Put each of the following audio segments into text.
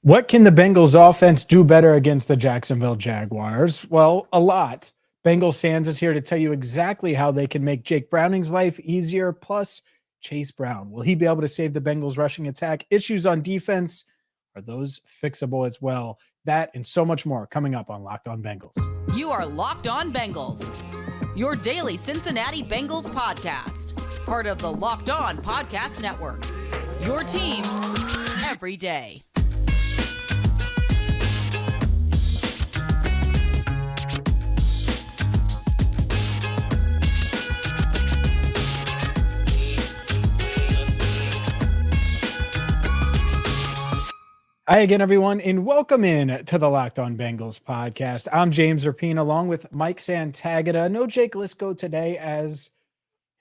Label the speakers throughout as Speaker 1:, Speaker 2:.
Speaker 1: What can the Bengals offense do better against the Jacksonville Jaguars? Well, a lot. Bengals Sands is here to tell you exactly how they can make Jake Browning's life easier. Plus, Chase Brown. Will he be able to save the Bengals rushing attack? Issues on defense, are those fixable as well? That and so much more coming up on Locked On Bengals.
Speaker 2: You are Locked On Bengals, your daily Cincinnati Bengals podcast. Part of the Locked On Podcast Network, your team every day.
Speaker 1: Hi again, everyone, and welcome in to the Locked On Bengals podcast. I'm James Rapien along with Mike Santagata. No Jake Lisco today as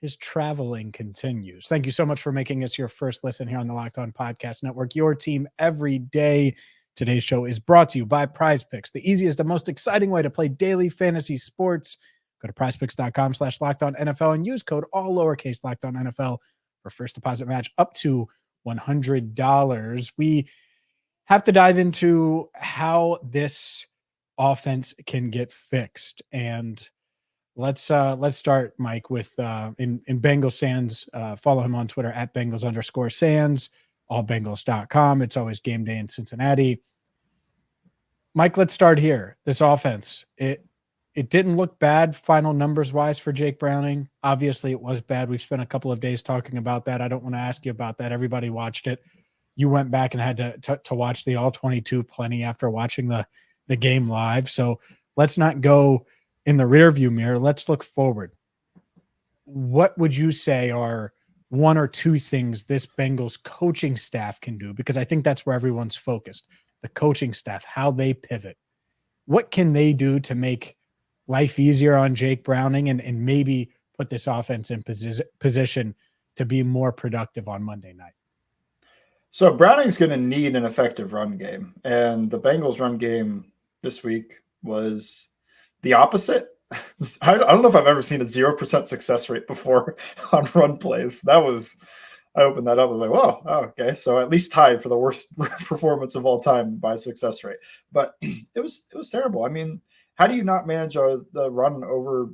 Speaker 1: his traveling continues. Thank you so much for making us your first listen here on the Locked On Podcast Network, your team every day. Today's show is brought to you by PrizePicks, the easiest and most exciting way to play daily fantasy sports. Go to prizepicks.com/LockedOnNFL and use code all lowercase LockedOnNFL for first deposit match up to $100. We have to dive into how this offense can get fixed. And let's start, Mike, with in Bengals Sands. Follow him on Twitter at Bengals_Sands, allbengals.com. It's always game day in Cincinnati. Mike, let's start here. This offense, it didn't look bad final numbers wise for Jake Browning. Obviously it was bad. We've spent a couple of days talking about that. I don't want to ask you about that. Everybody watched it. You went back and had to watch the all 22 plenty after watching the game live. So let's not go in the rear view mirror. Let's look forward. What would you say are one or two things this Bengals coaching staff can do? Because I think that's where everyone's focused. The coaching staff, how they pivot. What can they do to make life easier on Jake Browning and maybe put this offense in position to be more productive on Monday night?
Speaker 3: So Browning's going to need an effective run game, and the Bengals run game this week was the opposite. I don't know if I've ever seen a 0% success rate before on run plays. I opened that up. I was like, whoa, okay. So at least tied for the worst performance of all time by success rate. But it was terrible. I mean, how do you not manage the run over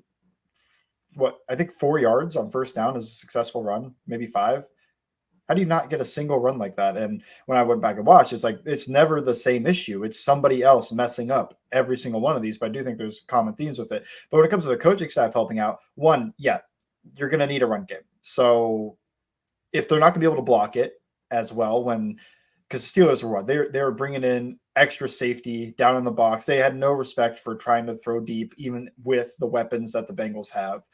Speaker 3: what I think 4 yards on first down is a successful run, maybe 5? How do you not get a single run like that? And when I went back and watched, it's like it's never the same issue. It's somebody else messing up every single one of these. But I do think there's common themes with it. But when it comes to the coaching staff helping out, one, yeah, you're going to need a run game. So if they're not going to be able to block it as well, because the Steelers were what? They were bringing in extra safety down in the box. They had no respect for trying to throw deep, even with the weapons that the Bengals have.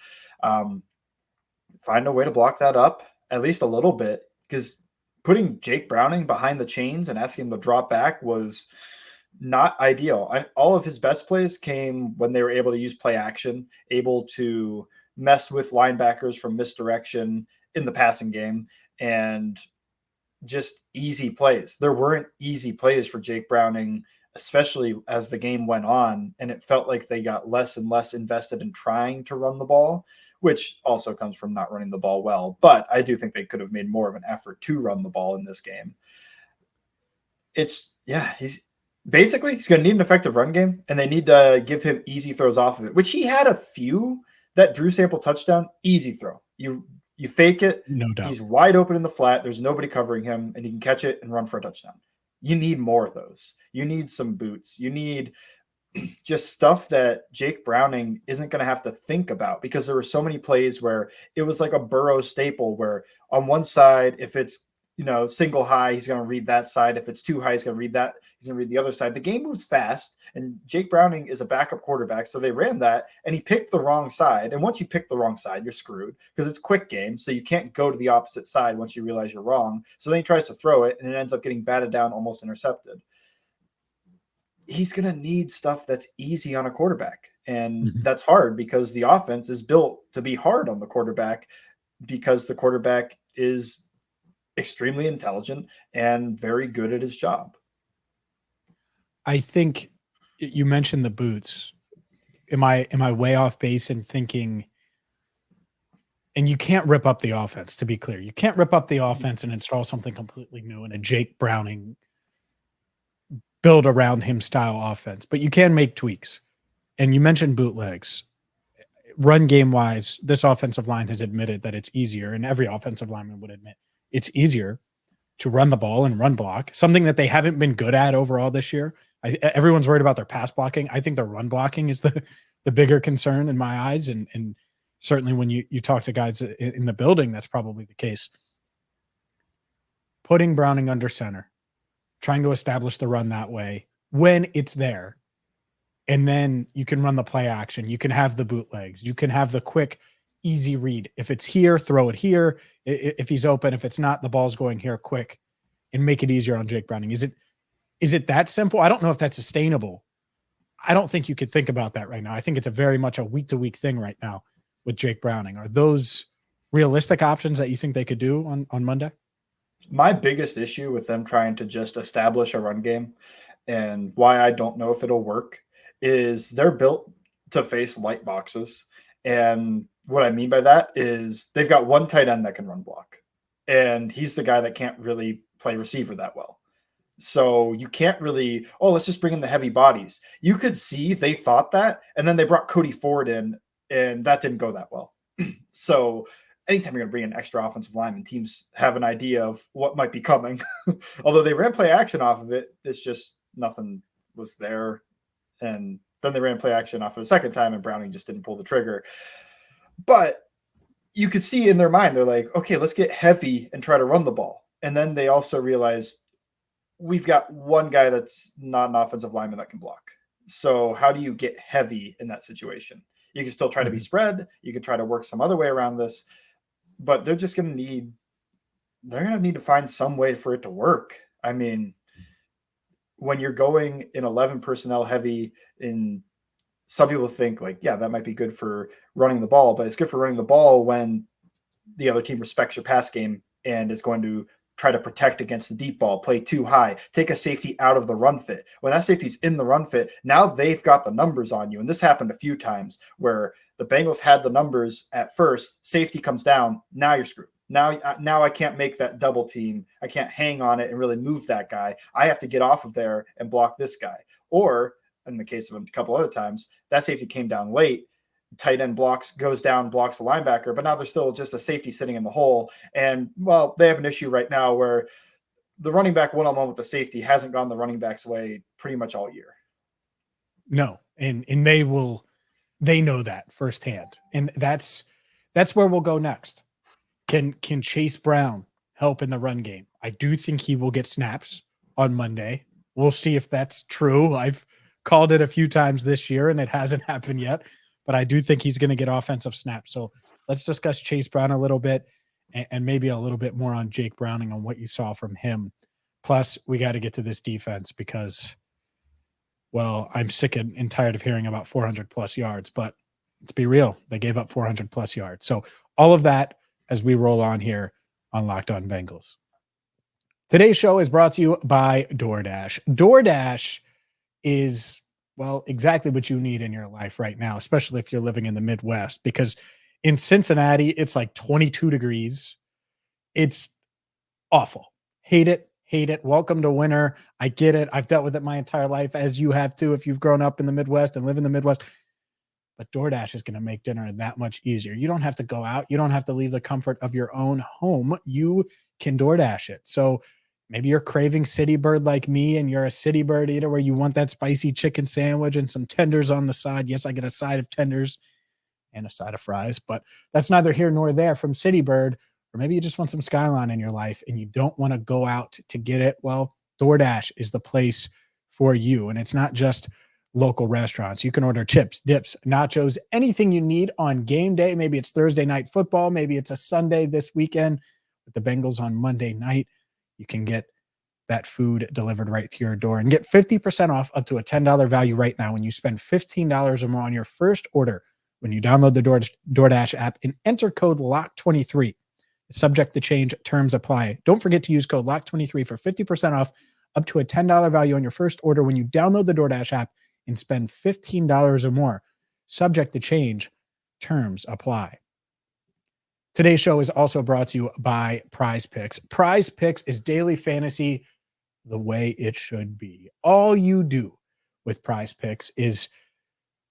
Speaker 3: Find a way to block that up at least a little bit. Because putting Jake Browning behind the chains and asking him to drop back was not ideal. All of his best plays came when they were able to use play action, able to mess with linebackers from misdirection in the passing game, and just easy plays. There weren't easy plays for Jake Browning, especially as the game went on, and it felt like they got less and less invested in trying to run the ball, which also comes from not running the ball well. But I do think they could have made more of an effort to run the ball in this game. He's going to need an effective run game, and they need to give him easy throws off of it, which he had a few. That Drew Sample touchdown, easy throw. You fake it.
Speaker 1: No doubt.
Speaker 3: He's wide open in the flat. There's nobody covering him, and he can catch it and run for a touchdown. You need more of those. You need some boots. You need just stuff that Jake Browning isn't going to have to think about, because there were so many plays where it was like a Burrow staple where on one side, if it's, single high, he's going to read that side. If it's too high, he's going to read that. He's going to read the other side. The game moves fast, and Jake Browning is a backup quarterback. So they ran that, and he picked the wrong side. And once you pick the wrong side, you're screwed because it's quick game. So you can't go to the opposite side once you realize you're wrong. So then he tries to throw it, and it ends up getting batted down, almost intercepted. He's going to need stuff that's easy on a quarterback. And that's hard because the offense is built to be hard on the quarterback, because the quarterback is extremely intelligent and very good at his job.
Speaker 1: I think you mentioned the boots. Am I way off base in thinking, and you can't rip up the offense, to be clear. You can't rip up the offense and install something completely new in a Jake Browning build around him style offense, but you can make tweaks. And you mentioned bootlegs. Run game wise, this offensive line has admitted that it's easier, and every offensive lineman would admit it's easier to run the ball and run block, something that they haven't been good at overall this year. Everyone's worried about their pass blocking. I think their run blocking is the bigger concern in my eyes. And certainly when you talk to guys in the building, that's probably the case. Putting Browning under center, trying to establish the run that way when it's there. And then you can run the play action. You can have the bootlegs. You can have the quick, easy read. If it's here, throw it here. If he's open, if it's not, the ball's going here quick, and make it easier on Jake Browning. Is it that simple? I don't know if that's sustainable. I don't think you could think about that right now. I think it's a very much a week-to-week thing right now with Jake Browning. Are those realistic options that you think they could do on Monday?
Speaker 3: My biggest issue with them trying to just establish a run game, and why I don't know if it'll work, is they're built to face light boxes. And what I mean by that is they've got one tight end that can run block, and he's the guy that can't really play receiver that well. So you can't really, let's just bring in the heavy bodies. You could see they thought that, and then they brought Cody Ford in, and that didn't go that well. So anytime you're going to bring in extra offensive linemen, teams have an idea of what might be coming. Although they ran play action off of it, it's just nothing was there. And then they ran play action off of the second time, and Browning just didn't pull the trigger. But you could see in their mind, they're like, okay, let's get heavy and try to run the ball. And then they also realize we've got one guy that's not an offensive lineman that can block. So how do you get heavy in that situation? You can still try to be spread. You can try to work some other way around this, but they're just going to need to find some way for it to work. I mean, when you're going in 11 personnel heavy, in some people think like, yeah, that might be good for running the ball, but it's good for running the ball when the other team respects your pass game and is going to try to protect against the deep ball, play too high, take a safety out of the run fit. When that safety's in the run fit, now they've got the numbers on you. And this happened a few times where the Bengals had the numbers at first, safety comes down, now you're screwed. Now I can't make that double team. I can't hang on it and really move that guy. I have to get off of there and block this guy. Or in the case of a couple other times, that safety came down late, tight end goes down, blocks the linebacker, but now there's still just a safety sitting in the hole. And well, they have an issue right now where the running back one-on-one with the safety hasn't gone the running back's way pretty much all year.
Speaker 1: No. And they know that firsthand. And that's where we'll go next. Can Chase Brown help in the run game? I do think he will get snaps on Monday. We'll see if that's true. I've called it a few times this year and it hasn't happened yet, but I do think he's going to get offensive snaps. So let's discuss Chase Brown a little bit and maybe a little bit more on Jake Browning on what you saw from him. Plus, we got to get to this defense because, well, I'm sick and tired of hearing about 400 plus yards, but let's be real. They gave up 400 plus yards. So all of that as we roll on here on Locked On Bengals. Today's show is brought to you by DoorDash. DoorDash is, well, exactly what you need in your life right now, especially if you're living in the Midwest, because in Cincinnati, it's like 22 degrees. It's awful. Hate it. Welcome to winter. I get it. I've dealt with it my entire life, as you have too, if you've grown up in the Midwest and live in the Midwest. But DoorDash is going to make dinner that much easier. You don't have to go out. You don't have to leave the comfort of your own home. You can DoorDash it. So maybe you're craving City Bird like me and you're a City Bird eater where you want that spicy chicken sandwich and some tenders on the side. Yes, I get a side of tenders and a side of fries, but that's neither here nor there from City Bird. Or maybe you just want some Skyline in your life and you don't want to go out to get it. Well, DoorDash is the place for you. And it's not just local restaurants. You can order chips, dips, nachos, anything you need on game day. Maybe it's Thursday night football. Maybe it's a Sunday this weekend with the Bengals on Monday night. You can get that food delivered right to your door and get 50% off up to a $10 value right now when you spend $15 or more on your first order when you download the DoorDash app and enter code LOCK23. It's subject to change. Terms apply. Don't forget to use code LOCK23 for 50% off up to a $10 value on your first order when you download the DoorDash app and spend $15 or more. Subject to change. Terms apply. Today's show is also brought to you by PrizePicks. PrizePicks is daily fantasy the way it should be. All you do with PrizePicks is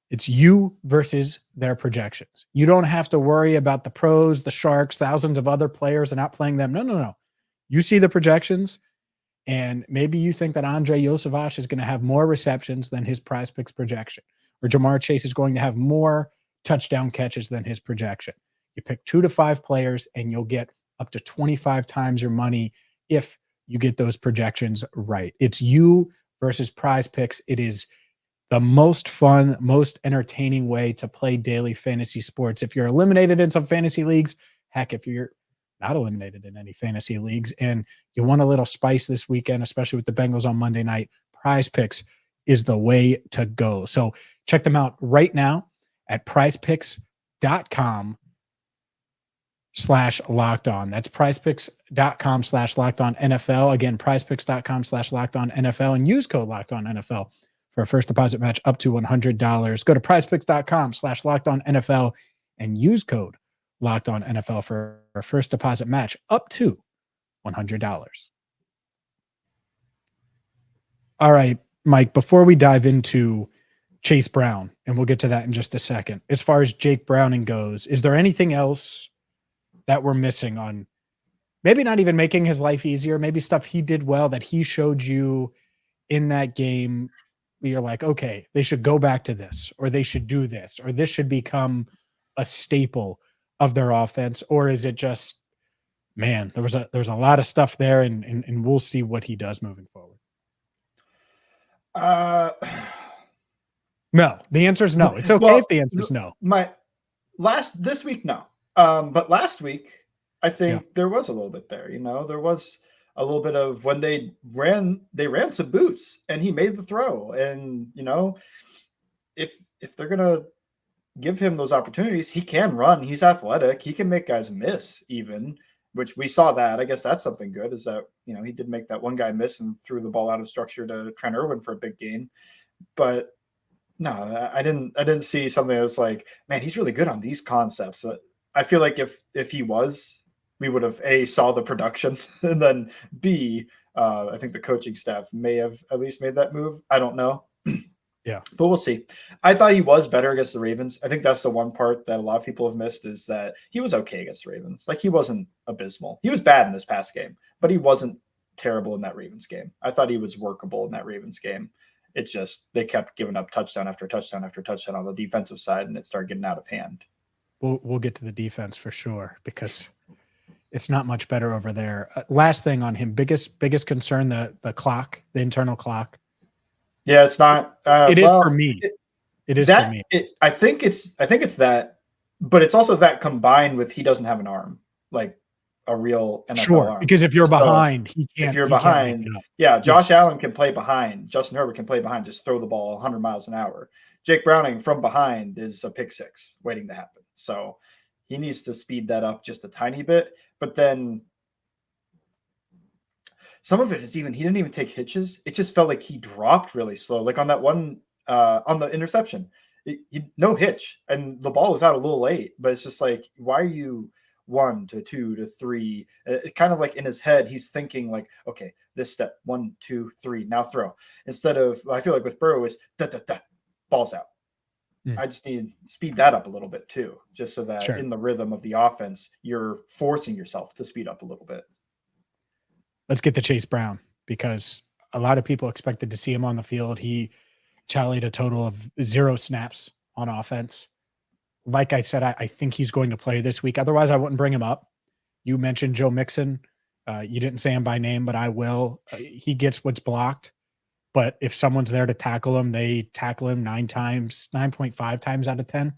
Speaker 1: it's you versus their projections. You don't have to worry about the pros, the sharks, thousands of other players and not playing them. No. You see the projections, and maybe you think that Andre Yosevich is going to have more receptions than his PrizePicks projection, or Jamar Chase is going to have more touchdown catches than his projection. You pick 2 to 5 players, and you'll get up to 25 times your money if you get those projections right. It's you versus PrizePicks. It is the most fun, most entertaining way to play daily fantasy sports. If you're eliminated in some fantasy leagues, heck, if you're not eliminated in any fantasy leagues and you want a little spice this weekend, especially with the Bengals on Monday night, PrizePicks is the way to go. So check them out right now at prizepicks.com/lockedon. That's prizepicks.com/lockedon NFL. Again, prizepicks.com/lockedon NFL, and use code lockedon NFL for a first deposit match up to $100. Go to prizepicks.com/lockedon NFL and use code lockedon NFL for a first deposit match up to $100. All right, Mike, before we dive into Chase Brown, and we'll get to that in just a second, as far as Jake Browning goes, is there anything else that we're missing on maybe not even making his life easier, maybe stuff he did well that he showed you in that game where you're like, okay, they should go back to this, or they should do this, or this should become a staple of their offense? Or is it just, man, there's a lot of stuff there, and we'll see what he does moving forward? No, the answer is no. It's okay if the answer is no.
Speaker 3: This week, no. But last week, I think there was a little bit there. There was a little bit of when they ran some boots and he made the throw. And, if they're going to give him those opportunities, he can run. He's athletic. He can make guys miss even, which we saw that. I guess that's something good is that, he did make that one guy miss and threw the ball out of structure to Trent Irwin for a big gain. But no, I didn't see something that's like, man, he's really good on these concepts. I feel like if he was, we would have saw the production, and then B, I think the coaching staff may have at least made that move. I don't know.
Speaker 1: Yeah,
Speaker 3: but we'll see. I thought he was better against the Ravens. I think that's the one part that a lot of people have missed is that he was okay against the Ravens. Like, he wasn't abysmal. He was bad in this past game, but he wasn't terrible in that Ravens game. I thought he was workable in that Ravens game. It's just they kept giving up touchdown after touchdown after touchdown on the defensive side, and it started getting out of hand.
Speaker 1: We'll get to the defense for sure, because it's not much better over there. Last thing on him, biggest concern, the clock, the internal clock.
Speaker 3: Yeah, it's not.
Speaker 1: It is for me. It is for me.
Speaker 3: I think it's that, but it's also that combined with he doesn't have an arm, like a real NFL arm.
Speaker 1: Because if you're behind, he can't.
Speaker 3: If you're behind, Josh Allen can play behind. Justin Herbert can play behind. Just throw the ball 100 miles an hour. Jake Browning from behind is a pick six waiting to happen. So he needs to speed that up just a tiny bit. But then some of it is he didn't even take hitches. It just felt like he dropped really slow. Like on that one, on the interception, no hitch. And the ball was out a little late, but it's just like, why are you 1 to 2 to 3? It kind of like in his head, he's thinking like, okay, this step 1, 2, 3, now throw. Instead of, I feel like with Burrow is balls out. I just need to speed that up a little bit too, just so that in the rhythm of the offense, you're forcing yourself to speed up a little bit.
Speaker 1: Let's get to Chase Brown, because a lot of people expected to see him on the field. He tallied a total of 0 snaps on offense. Like I said, I think he's going to play this week. Otherwise, I wouldn't bring him up. You mentioned Joe Mixon. You didn't say him by name, but I will. He gets what's blocked. But if someone's there to tackle him, they tackle him 9.5 times out of 10.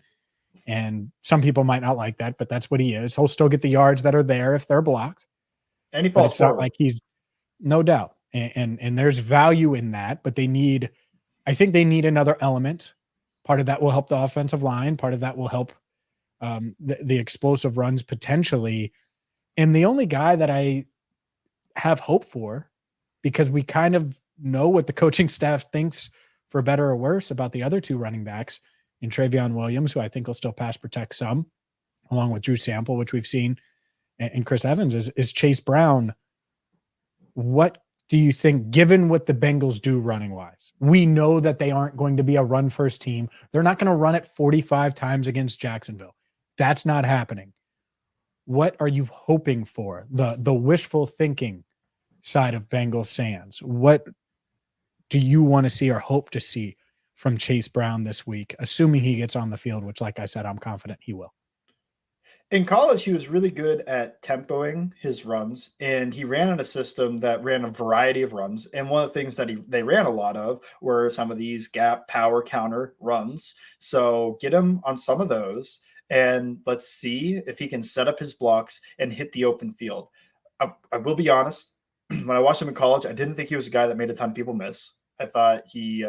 Speaker 1: And some people might not like that, but that's what he is. He'll still get the yards that are there if they're blocked.
Speaker 3: And he falls forward.
Speaker 1: Not like he's, no doubt. And there's value in that, but I think they need another element. Part of that will help the offensive line. Part of that will help the explosive runs potentially. And the only guy that I have hope for, because we kind of know what the coaching staff thinks, for better or worse, about the other 2 running backs in Travion Williams, who I think will still pass protect some, along with Drew Sample, which we've seen, and Chris Evans, is Chase Brown. What do you think, given what the Bengals do running wise, we know that they aren't going to be a run first team. They're not going to run it 45 times against Jacksonville. That's not happening. What are you hoping for? The wishful thinking side of Bengals fans. What do you want to see or hope to see from Chase Brown this week, assuming he gets on the field, which, like I said, I'm confident he will?
Speaker 3: In college, he was really good at tempoing his runs, and he ran in a system that ran a variety of runs. And one of the things that they ran a lot of were some of these gap power counter runs. So get him on some of those, and let's see if he can set up his blocks and hit the open field. I will be honest, when I watched him in college, I didn't think he was a guy that made a ton of people miss. I thought he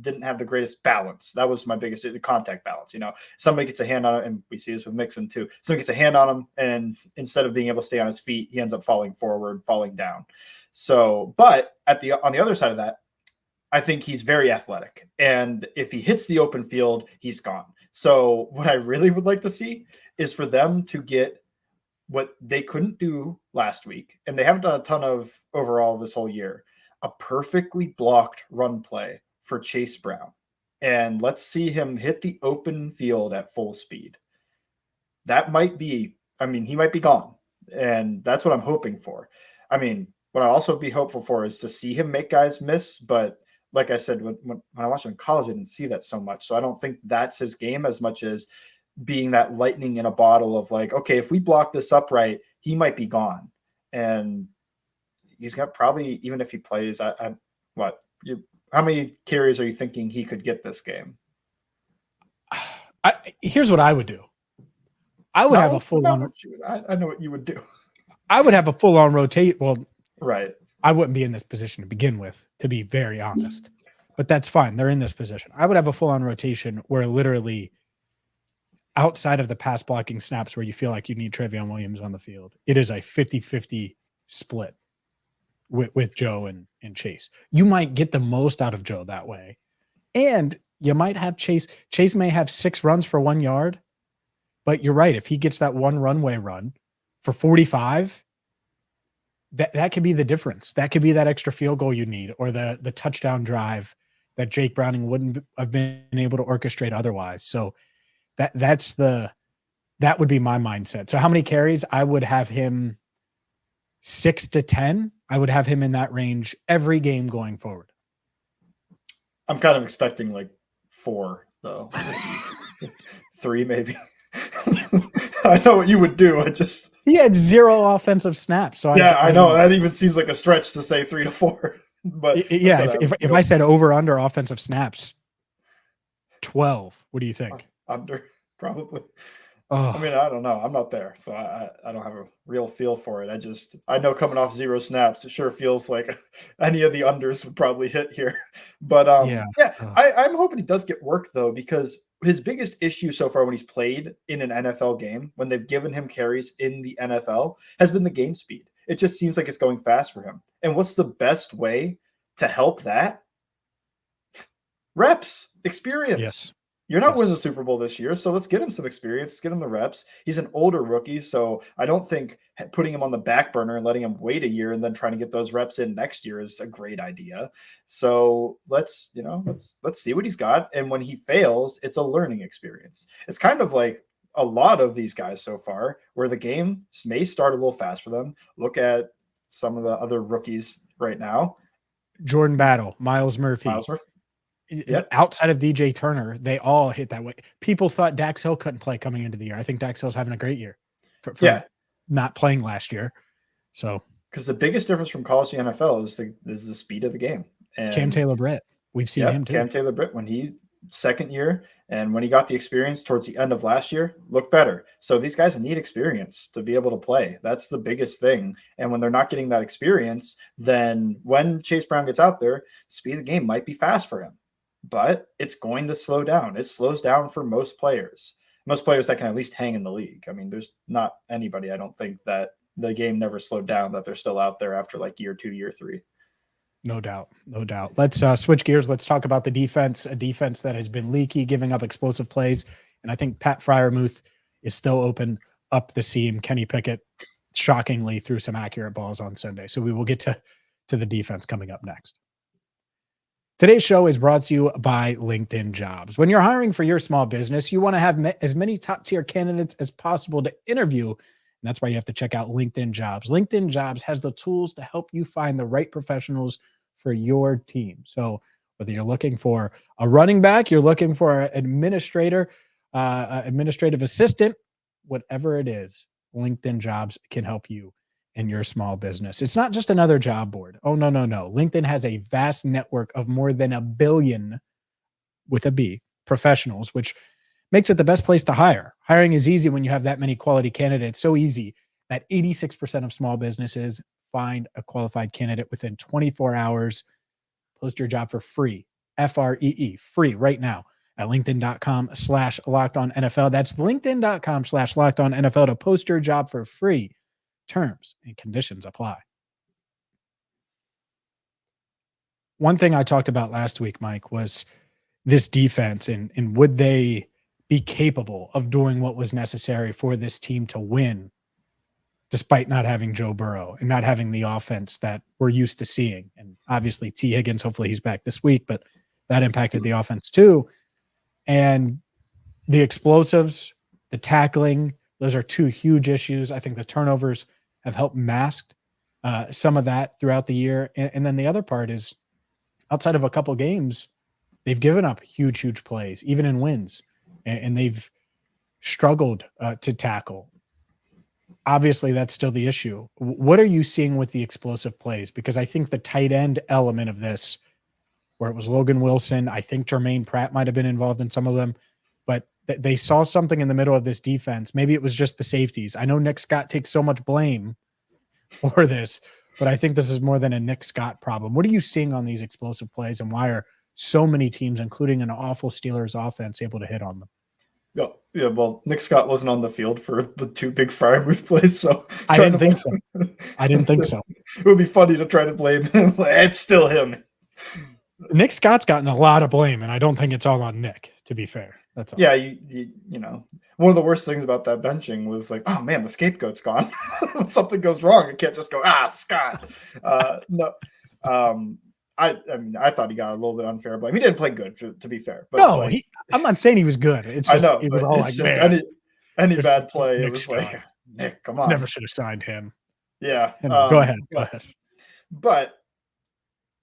Speaker 3: didn't have the greatest balance. That was my biggest, the contact balance. Somebody gets a hand on it, and we see this with Mixon too. Somebody gets a hand on him, and instead of being able to stay on his feet, he ends up falling forward, falling down. So, but on the other side of that, I think he's very athletic. And if he hits the open field, he's gone. So what I really would like to see is for them to get what they couldn't do last week, and they haven't done a ton of overall this whole year, a perfectly blocked run play for Chase Brown. And let's see him hit the open field at full speed. That might be, he might be gone. And that's what I'm hoping for. What I also be hopeful for is to see him make guys miss. But like I said, when I watched him in college, I didn't see that so much. So I don't think that's his game as much as being that lightning in a bottle of like, okay, if we block this up right, he might be gone. And he's got probably, even if he plays, how many carries are you thinking he could get this game?
Speaker 1: Here's what I would do. I would have a full on.
Speaker 3: I know what you would do.
Speaker 1: I would have a full on rotate. Well,
Speaker 3: right.
Speaker 1: I wouldn't be in this position to begin with, to be very honest, but that's fine. They're in this position. I would have a full on rotation where literally outside of the pass blocking snaps where you feel like you need Trevion Williams on the field, it is a 50-50 split with Joe and Chase. You might get the most out of Joe that way. And you might have Chase. Chase may have 6 runs for 1 yard, but you're right. If he gets that one runway run for 45, that could be the difference. That could be that extra field goal you need, or the touchdown drive that Jake Browning wouldn't have been able to orchestrate otherwise. So that would be my mindset. So how many carries? I would have him 6 to 10. I would have him in that range every game going forward.
Speaker 3: I'm kind of expecting like 4 though. 3 maybe. I know what you would do.
Speaker 1: He had 0 offensive snaps. So
Speaker 3: I know that even seems like a stretch to say 3 to 4. But
Speaker 1: yeah, if I said over under offensive snaps, 12. What do you think?
Speaker 3: Under, probably.
Speaker 1: Oh.
Speaker 3: I don't know. I'm not there, so I don't have a real feel for it. I know coming off 0 snaps, it sure feels like any of the unders would probably hit here. But I'm hoping he does get work though, because his biggest issue so far when he's played in an NFL game, when they've given him carries in the NFL, has been the game speed. It just seems like it's going fast for him. And what's the best way to help that? Reps, experience.
Speaker 1: Yes.
Speaker 3: You're not winning the Super Bowl this year, so let's get him some experience. Let's get him the reps. He's an older rookie, so I don't think putting him on the back burner and letting him wait a year and then trying to get those reps in next year is a great idea. So let's see what he's got. And when he fails, it's a learning experience. It's kind of like a lot of these guys so far, where the game may start a little fast for them. Look at some of the other rookies right now.
Speaker 1: Jordan Battle, Miles Murphy.
Speaker 3: Yep.
Speaker 1: Outside of DJ Turner, they all hit that way. People thought Dax Hill couldn't play coming into the year. I think Dax Hill's having a great year for not playing last year. So,
Speaker 3: because the biggest difference from college to NFL is the speed of the game. And
Speaker 1: Cam Taylor-Britt, we've seen him too.
Speaker 3: Cam Taylor-Britt, when he second year and when he got the experience towards the end of last year, looked better. So these guys need experience to be able to play. That's the biggest thing. And when they're not getting that experience, then when Chase Brown gets out there, speed of the game might be fast for him. But it's going to slow down. It slows down for most players that can at least hang in the league. There's not anybody, I don't think, that the game never slowed down, that they're still out there after like year 2, year 3.
Speaker 1: No doubt. Let's switch gears. Let's talk about the defense, a defense that has been leaky, giving up explosive plays. And I think Pat Freiermuth is still open up the seam. Kenny Pickett shockingly threw some accurate balls on Sunday. So we will get to to the defense coming up next. Today's show is brought to you by LinkedIn Jobs. When you're hiring for your small business, you want to have as many top-tier candidates as possible to interview, and that's why you have to check out LinkedIn Jobs. LinkedIn Jobs has the tools to help you find the right professionals for your team. So whether you're looking for a running back, you're looking for an administrator, administrative assistant, whatever it is, LinkedIn Jobs can help you in your small business. It's not just another job board. Oh, no. LinkedIn has a vast network of more than 1 billion, with a B, professionals, which makes it the best place to hire. Hiring is easy when you have that many quality candidates. So easy that 86% of small businesses find a qualified candidate within 24 hours. Post your job for free, Free, free right now at linkedin.com/LockedOnNFL. That's linkedin.com/LockedOnNFL to post your job for free. Terms and conditions apply. One thing I talked about last week, Mike, was this defense and would they be capable of doing what was necessary for this team to win, despite not having Joe Burrow and not having the offense that we're used to seeing. And obviously T. Higgins, hopefully he's back this week, but that impacted the offense too. And the explosives, the tackling, those are two huge issues. I think the turnovers have helped mask some of that throughout the year. And then the other part is, outside of a couple games, they've given up huge plays, even in wins, and they've struggled to tackle. Obviously, that's still the issue. What are you seeing with the explosive plays? Because I think the tight end element of this, where it was Logan Wilson, I think Jermaine Pratt might have been involved in some of them, but they saw something in the middle of this defense. Maybe it was just the safeties. I know Nick Scott takes so much blame for this, but I think this is more than a Nick Scott problem. What are you seeing on these explosive plays, and why are so many teams, including an awful Steelers offense, able to hit on them?
Speaker 3: Yeah, well, Nick Scott wasn't on the field for the two big Freiermuth plays, so
Speaker 1: I didn't think so.
Speaker 3: It would be funny to try to blame him. It's still him.
Speaker 1: Nick Scott's gotten a lot of blame, and I don't think it's all on Nick, to be fair. That's all.
Speaker 3: Yeah, you know, one of the worst things about that benching was like, oh man, the scapegoat's gone. When something goes wrong, it can't just go, Scott. No. I mean, I thought he got a little bit unfair blame. He didn't play good, to be fair. But
Speaker 1: no, I'm not saying he was good. It's just, it was all like, man,
Speaker 3: any bad play,
Speaker 1: Nick
Speaker 3: it was
Speaker 1: Scott.
Speaker 3: Like, Nick, come on.
Speaker 1: Never should have signed him.
Speaker 3: Yeah.
Speaker 1: Go ahead.
Speaker 3: But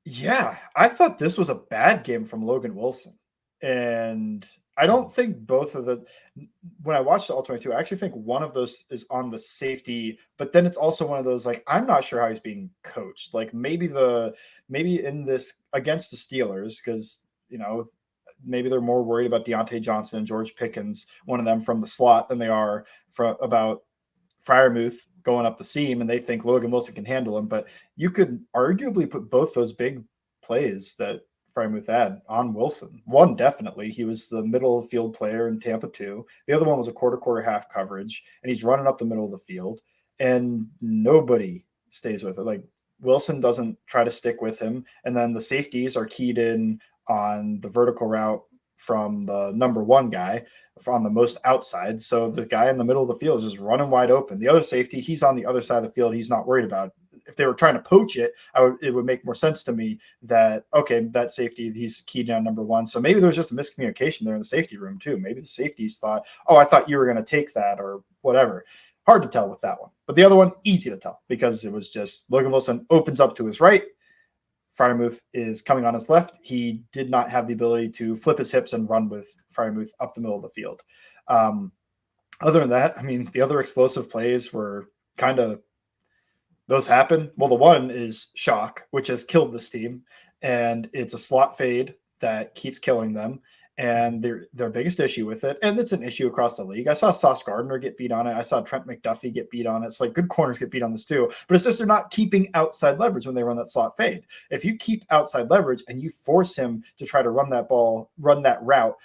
Speaker 3: yeah, I thought this was a bad game from Logan Wilson. And I don't think both of when I watched the All 22, I actually think one of those is on the safety, but then it's also one of those, like, I'm not sure how he's being coached. Like maybe in this against the Steelers, because, you know, maybe they're more worried about Deontay Johnson and George Pickens, one of them from the slot, than they are about Freiermuth going up the seam, and they think Logan Wilson can handle him. But you could arguably put both those big plays that Freiermuth had on Wilson. One, definitely, he was the middle of the field player in Tampa 2. The other one was a quarter half coverage, and he's running up the middle of the field, and nobody stays with it. Like, Wilson doesn't try to stick with him, and then the safeties are keyed in on the vertical route from the number one guy from the most outside. So the guy in the middle of the field is just running wide open. The other safety, he's on the other side of the field. He's not worried about it. If they were trying to poach it, it would make more sense to me that, okay, that safety, he's keyed in on number one. So maybe there was just a miscommunication there in the safety room too. Maybe the safeties thought, oh, I thought you were going to take that or whatever. Hard to tell with that one. But the other one, easy to tell, because it was just Logan Wilson opens up to his right. Freiermuth is coming on his left. He did not have the ability to flip his hips and run with Freiermuth up the middle of the field. Other than that, I mean, the other explosive plays were kind of, those happen. Well, the one is shock, which has killed this team, and it's a slot fade that keeps killing them. And their biggest issue with it, and it's an issue across the league. I saw Sauce Gardner get beat on it. I saw Trent McDuffie get beat on it. It's like good corners get beat on this too. But it's just they're not keeping outside leverage when they run that slot fade. If you keep outside leverage and you force him to try to run that route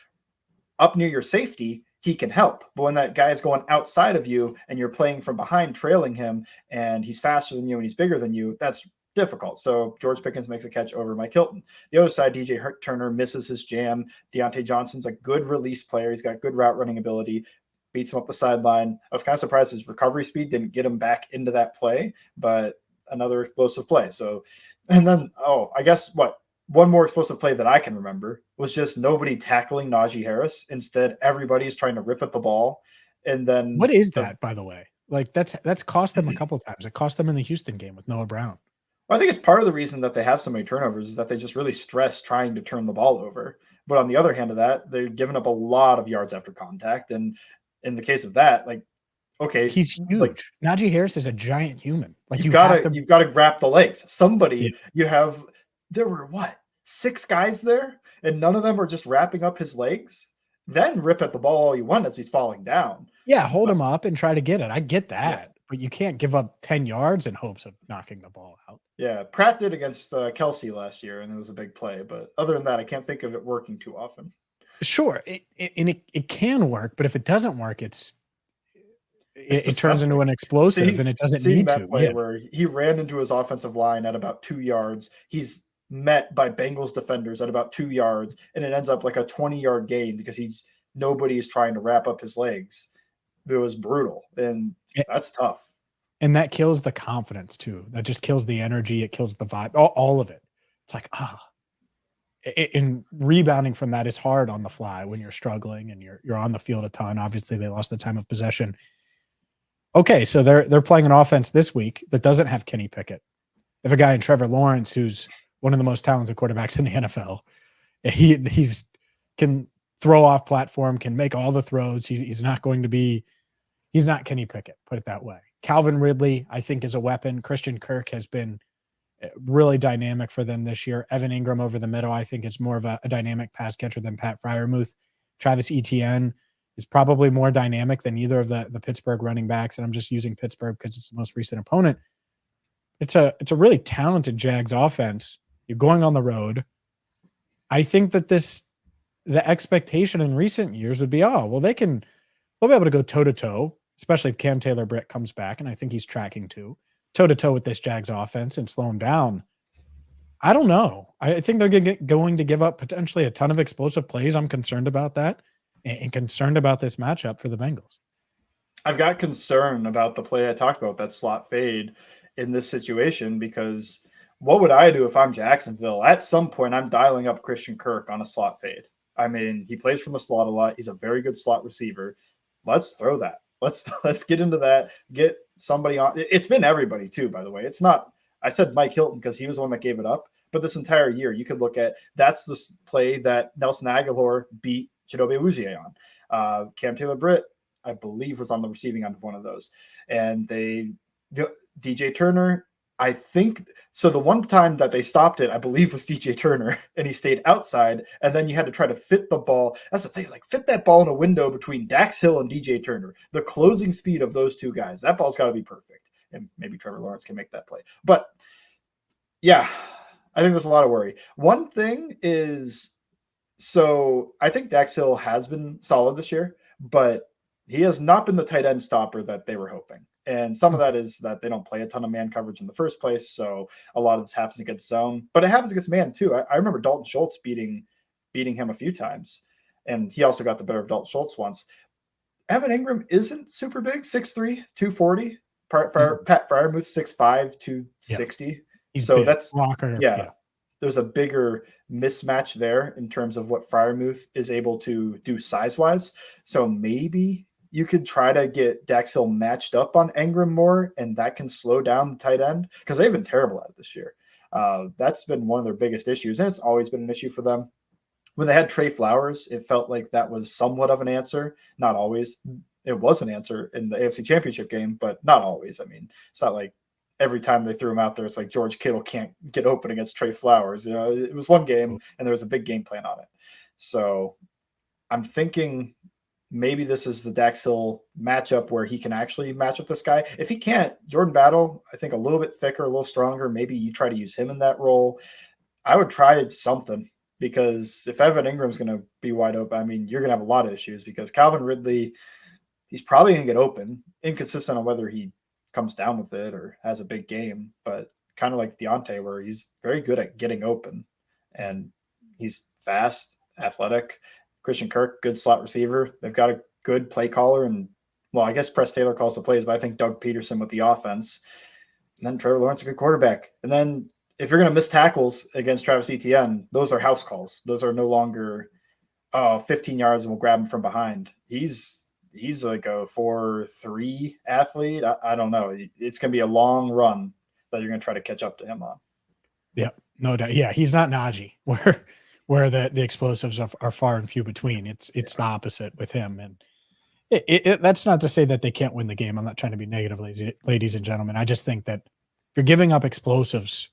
Speaker 3: up near your safety, he can help. But when that guy is going outside of you and you're playing from behind, trailing him, and he's faster than you and he's bigger than you, that's difficult. So George Pickens makes a catch over Mike Hilton. The other side, DJ Turner misses his jam. Deontay Johnson's a good release player. He's got good route running ability, beats him up the sideline. I was kind of surprised his recovery speed didn't get him back into that play, but another explosive play. So And then, I guess one more explosive play that I can remember was just nobody tackling Najee Harris. Instead, everybody's trying to rip at the ball. And then
Speaker 1: what is that, by the way? Like that's cost them a couple of times. It cost them in the Houston game with Noah Brown.
Speaker 3: I think it's part of the reason that they have so many turnovers is that they just really stress trying to turn the ball over. But on the other hand of that, they're giving up a lot of yards after contact. And in the case of that, okay,
Speaker 1: he's huge.
Speaker 3: Like,
Speaker 1: Najee Harris is a giant human. Like
Speaker 3: you've got to grab the legs. Somebody there were 6 guys there, and none of them are just wrapping up his legs. Then rip at the ball all you want as he's falling down.
Speaker 1: Yeah, hold him up and try to get it. I get that, but you can't give up 10 yards in hopes of knocking the ball out.
Speaker 3: Yeah, Pratt did against Kelsey last year, and it was a big play. But other than that, I can't think of it working too often.
Speaker 1: Sure, it can work, but if it doesn't work, it turns into an explosive, and it doesn't need
Speaker 3: that
Speaker 1: to.
Speaker 3: Play where he ran into his offensive line at about 2 yards. He's met by Bengals defenders at about 2 yards, and it ends up like a 20-yard gain because nobody is trying to wrap up his legs. It was brutal, and that's tough.
Speaker 1: And that kills the confidence too. That just kills the energy. It kills the vibe. All of it. It's like, and rebounding from that is hard on the fly when you're struggling and you're on the field a ton. Obviously, they lost the time of possession. Okay, so they're playing an offense this week that doesn't have Kenny Pickett. If a guy in Trevor Lawrence, who's one of the most talented quarterbacks in the NFL, he's can throw off platform, can make all the throws. He's not Kenny Pickett, put it that way. Calvin Ridley, I think, is a weapon. Christian Kirk has been really dynamic for them this year. Evan Ingram over the middle, I think, is more of a dynamic pass catcher than Pat Freiermuth. Travis Etienne is probably more dynamic than either of the Pittsburgh running backs, and I'm just using Pittsburgh because it's the most recent opponent. It's a really talented Jags offense. You're going on the road. I think that the expectation in recent years would be, they'll be able to go toe-to-toe, especially if Cam Taylor-Britt comes back, and I think he's tracking toe-to-toe with this Jags offense and slow him down. I don't know. I think they're going to give up potentially a ton of explosive plays. I'm concerned about that and concerned about this matchup for the Bengals.
Speaker 3: I've got concern about the play I talked about, that slot fade in this situation, because what would I do if I'm Jacksonville? At some point, I'm dialing up Christian Kirk on a slot fade. I mean, he plays from the slot a lot. He's a very good slot receiver. Let's throw that. Let's get into that. Get somebody on. It's been everybody too, by the way. It's not. I said Mike Hilton because he was the one that gave it up. But this entire year, you could look at that's the play that Nelson Aguilar beat Chidobe Awuzie on. Cam Taylor-Britt, I believe, was on the receiving end of one of those, and DJ Turner. I think so. The one time that they stopped it, I believe, was DJ Turner, and he stayed outside. And then you had to try to fit the ball. That's the thing, fit that ball in a window between Dax Hill and DJ Turner. The closing speed of those two guys, that ball's got to be perfect. And maybe Trevor Lawrence can make that play. But yeah, I think there's a lot of worry. One thing is, so I think Dax Hill has been solid this year, but he has not been the tight end stopper that they were hoping. And some of that is that they don't play a ton of man coverage in the first place. So a lot of this happens against zone, but it happens against man too. I remember Dalton Schultz beating him a few times, and he also got the better of Dalton Schultz once. Evan Ingram isn't super big, 6'3", 240. Pat Freiermuth, 6'5", 260.
Speaker 1: Yeah.
Speaker 3: So
Speaker 1: big.
Speaker 3: That's
Speaker 1: Walker.
Speaker 3: Yeah. There's a bigger mismatch there in terms of what Freiermuth is able to do size-wise. So maybe you could try to get Dax Hill matched up on Ingram more, and that can slow down the tight end because they've been terrible at it this year. That's been one of their biggest issues, and it's always been an issue for them. When they had Trey Flowers, it felt like that was somewhat of an answer. Not always. It was an answer in the AFC Championship game, but not always. I mean, it's not like every time they threw him out there, it's like George Kittle can't get open against Trey Flowers. It was one game, and there was a big game plan on it. So I'm thinking maybe this is the Dax Hill matchup where he can actually match up this guy. If he can't, Jordan Battle, I think a little bit thicker, a little stronger. Maybe you try to use him in that role. I would try to something, because if Evan Ingram's going to be wide open, I mean, you're going to have a lot of issues, because Calvin Ridley, he's probably going to get open, inconsistent on whether he comes down with it or has a big game, but kind of like Deontay, where he's very good at getting open, and he's fast, athletic. Christian Kirk, good slot receiver. They've got a good play caller, and I guess Press Taylor calls the plays, but I think Doug Peterson with the offense. And then Trevor Lawrence, a good quarterback. And then if you're going to miss tackles against Travis Etienne, those are house calls. Those are no longer 15 yards and we'll grab him from behind. He's like a 4.3 athlete. I don't know. It's going to be a long run that you're going to try to catch up to him on.
Speaker 1: Yeah, no doubt. Yeah, he's not Najee, where the explosives are far and few between. It's the opposite with him. And that's not to say that they can't win the game. I'm not trying to be negative, ladies and gentlemen. I just think that if you're giving up explosives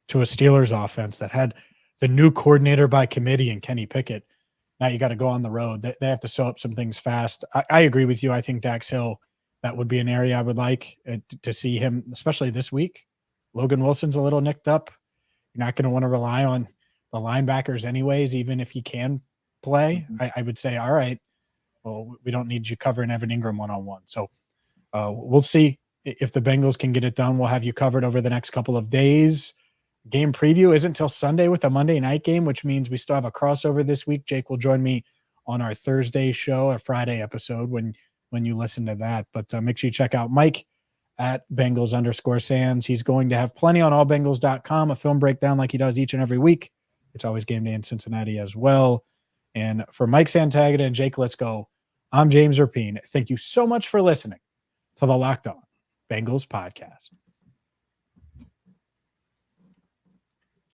Speaker 1: to a Steelers offense that had the new coordinator by committee and Kenny Pickett, now you got to go on the road. They have to sew up some things fast. I agree with you. I think Dax Hill, that would be an area I would like to see him, especially this week. Logan Wilson's a little nicked up. You're not going to want to rely on the linebackers anyways, even if he can play. I would say, all right, well, we don't need you covering Evan Ingram one-on-one. So we'll see if the Bengals can get it done. We'll have you covered over the next couple of days. Game preview isn't until Sunday with a Monday night game, which means we still have a crossover this week. Jake will join me on our Thursday show, a Friday episode when you listen to that. But make sure you check out Mike at Bengals_Sands. He's going to have plenty on allbengals.com, a film breakdown like he does each and every week. It's always game day in Cincinnati as well. And for Mike Santagata and Jake Lisco, I'm James Rapien. Thank you so much for listening to the Locked On Bengals podcast.